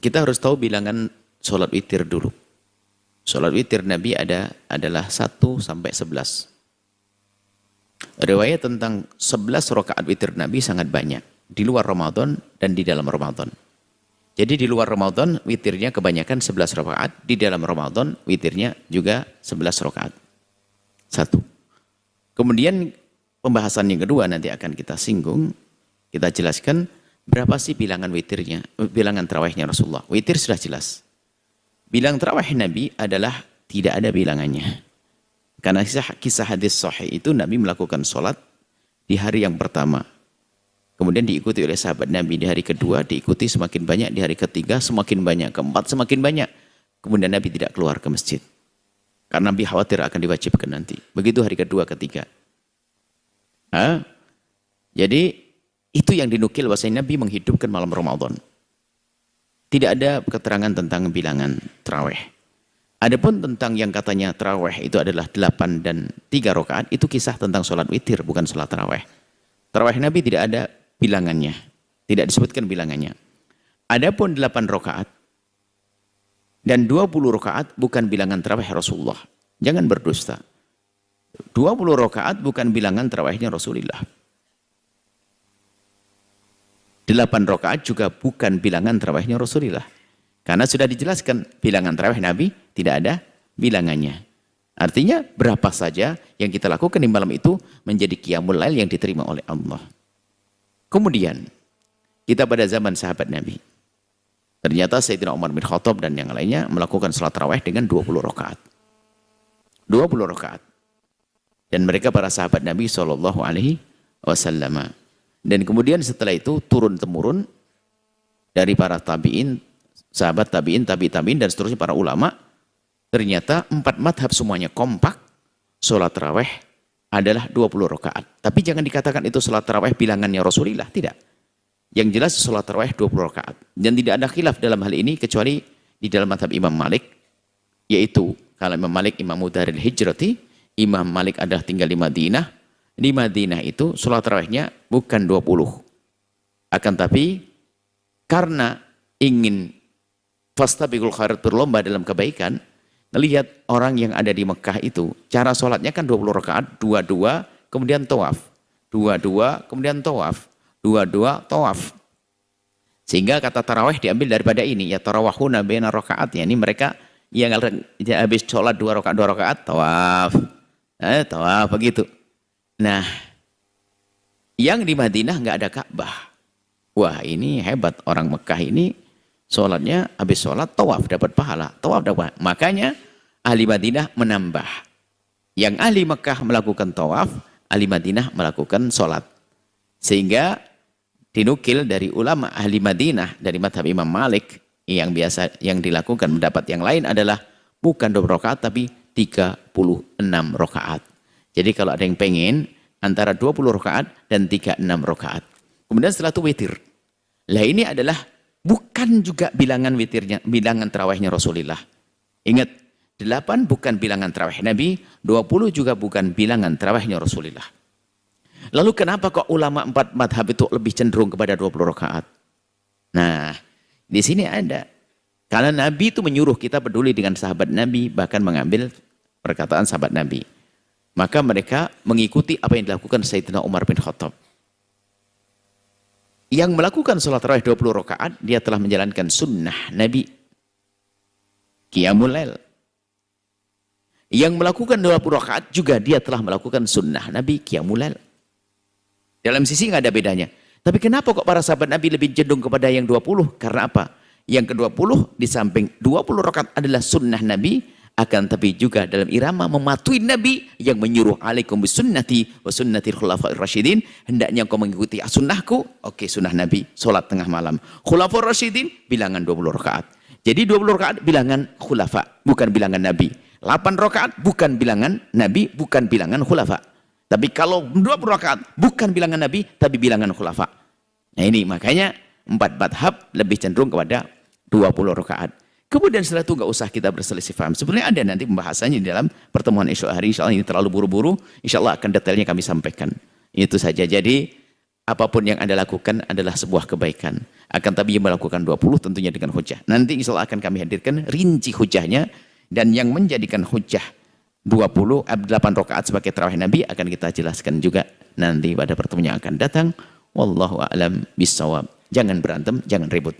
kita harus tahu bilangan sholat witir dulu. Sholat witir Nabi adalah 1 sampai 11. Riwayat tentang 11 rakaat witir Nabi sangat banyak. Di luar Ramadan dan di dalam Ramadan. Jadi di luar Ramadan witirnya kebanyakan 11 rakaat. Di dalam Ramadan witirnya juga 11 rakaat. 1. Kemudian pembahasan yang kedua nanti akan kita singgung. Kita jelaskan berapa sih bilangan witirnya, bilangan tarawihnya Rasulullah. Witir sudah jelas. Bilang tarawih Nabi adalah tidak ada bilangannya. Karena kisah hadis sahih itu Nabi melakukan sholat di hari yang pertama. Kemudian diikuti oleh sahabat Nabi di hari kedua, diikuti semakin banyak, di hari ketiga semakin banyak, keempat semakin banyak. Kemudian Nabi tidak keluar ke masjid. Karena Nabi khawatir akan diwajibkan nanti. Begitu hari kedua, ketiga. Jadi itu yang dinukil bahwasanya Nabi menghidupkan malam Ramadan. Tidak ada keterangan tentang bilangan tarawih. Adapun tentang yang katanya tarawih itu adalah 8 dan 3 rakaat, itu kisah tentang sholat witir, bukan sholat tarawih. Tarawih Nabi tidak ada bilangannya, tidak disebutkan bilangannya. Adapun 8 rakaat dan 20 rakaat bukan bilangan tarawih Rasulullah. Jangan berdusta. 20 rakaat bukan bilangan tarawihnya Rasulullah. 8 rakaat juga bukan bilangan tarawihnya Rasulullah. Karena sudah dijelaskan bilangan tarawih Nabi tidak ada bilangannya. Artinya berapa saja yang kita lakukan di malam itu menjadi qiyamul lail yang diterima oleh Allah. Kemudian kita pada zaman sahabat Nabi. Ternyata Sayyidina Umar bin Khattab dan yang lainnya melakukan salat tarawih dengan 20 rakaat. 20 rakaat. Dan mereka para sahabat Nabi SAW. Dan kemudian setelah itu turun-temurun dari para tabi'in, sahabat tabi'in, tabi'in dan seterusnya para ulama. Ternyata 4 madhab semuanya kompak. Sholat tarawih adalah 20 rakaat. Tapi jangan dikatakan itu sholat tarawih bilangannya Rasulullah. Tidak. Yang jelas sholat tarawih 20 rakaat. Dan tidak ada khilaf dalam hal ini kecuali di dalam madhab Imam Malik. Yaitu kalau Imam Malik Imam Daril Hijrati, Imam Malik adalah tinggal di Madinah. Di Madinah itu sholat tarawihnya bukan 20. Akan tapi karena ingin fastabiqul khairat, berlomba dalam kebaikan, melihat orang yang ada di Mekah itu, cara sholatnya kan 20 rakaat, 22, kemudian tawaf. 22, kemudian tawaf. 22, tawaf. Sehingga kata tarawih diambil daripada ini, ya tarawahuna baina rakaat, ya ini mereka yang habis sholat 2 rakaat, tawaf. Tawaf begitu. Nah, yang di Madinah nggak ada Ka'bah. Wah, ini hebat orang Mekah ini sholatnya habis sholat tawaf dapat pahala, tawaf dapat. Makanya ahli Madinah menambah. Yang ahli Mekah melakukan tawaf, ahli Madinah melakukan sholat. Sehingga dinukil dari ulama ahli Madinah dari madhab Imam Malik yang biasa yang dilakukan mendapat yang lain adalah bukan 20 rakaat tapi 36 rakaat. Jadi kalau ada yang pengen antara 20 rakaat dan 36 rakaat. Kemudian setelah itu witir. Lah ini adalah bukan juga bilangan witirnya, bilangan tarawihnya Rasulullah. Ingat, 8 bukan bilangan tarawih Nabi, 20 juga bukan bilangan tarawihnya Rasulullah. Lalu kenapa kok ulama 4 madhab itu lebih cenderung kepada 20 rakaat? Nah, di sini ada. Karena Nabi itu menyuruh kita peduli dengan sahabat Nabi, bahkan mengambil perkataan sahabat Nabi. Maka mereka mengikuti apa yang dilakukan Sayyidina Umar bin Khattab. Yang melakukan sholat tarawih 20 rakaat, dia telah menjalankan sunnah Nabi. Qiyamul lail. Yang melakukan 20 rakaat juga dia telah melakukan sunnah Nabi Qiyamul lail. Dalam sisi nggak ada bedanya. Tapi kenapa kok para sahabat Nabi lebih cenderung kepada yang 20? Karena apa? Yang ke-20 di samping 20 rakaat adalah sunnah Nabi, akan tapi juga dalam irama mematuhi Nabi yang menyuruh alaikum bisunnati wa sunnatil khulafa'ir rasyidin, hendaknya kau mengikuti sunnahku. Oke, sunnah Nabi salat tengah malam. Khulafa'ir rasyidin bilangan 20 rakaat. Jadi 20 rakaat bilangan khulafa, bukan bilangan Nabi. 8 rakaat bukan bilangan Nabi, bukan bilangan khulafa. Tapi kalau 20 rakaat bukan bilangan Nabi, tapi bilangan khulafa. Nah ini makanya 4 madhab lebih cenderung kepada 20 rakaat. Kemudian setelah itu nggak usah kita berselisih paham. Sebenarnya ada nanti pembahasannya di dalam pertemuan esok hari. Insya Allah ini terlalu buru-buru. Insya Allah akan detailnya kami sampaikan. Itu saja. Jadi apapun yang Anda lakukan adalah sebuah kebaikan. Akan tapi yang melakukan 20 tentunya dengan hujah. Nanti insya Allah akan kami hadirkan rinci hujahnya, dan yang menjadikan hujah 8 rakaat sebagai tarawih Nabi akan kita jelaskan juga nanti pada pertemuan yang akan datang. Wallahu a'lam bissawab. Jangan berantem, jangan ribut.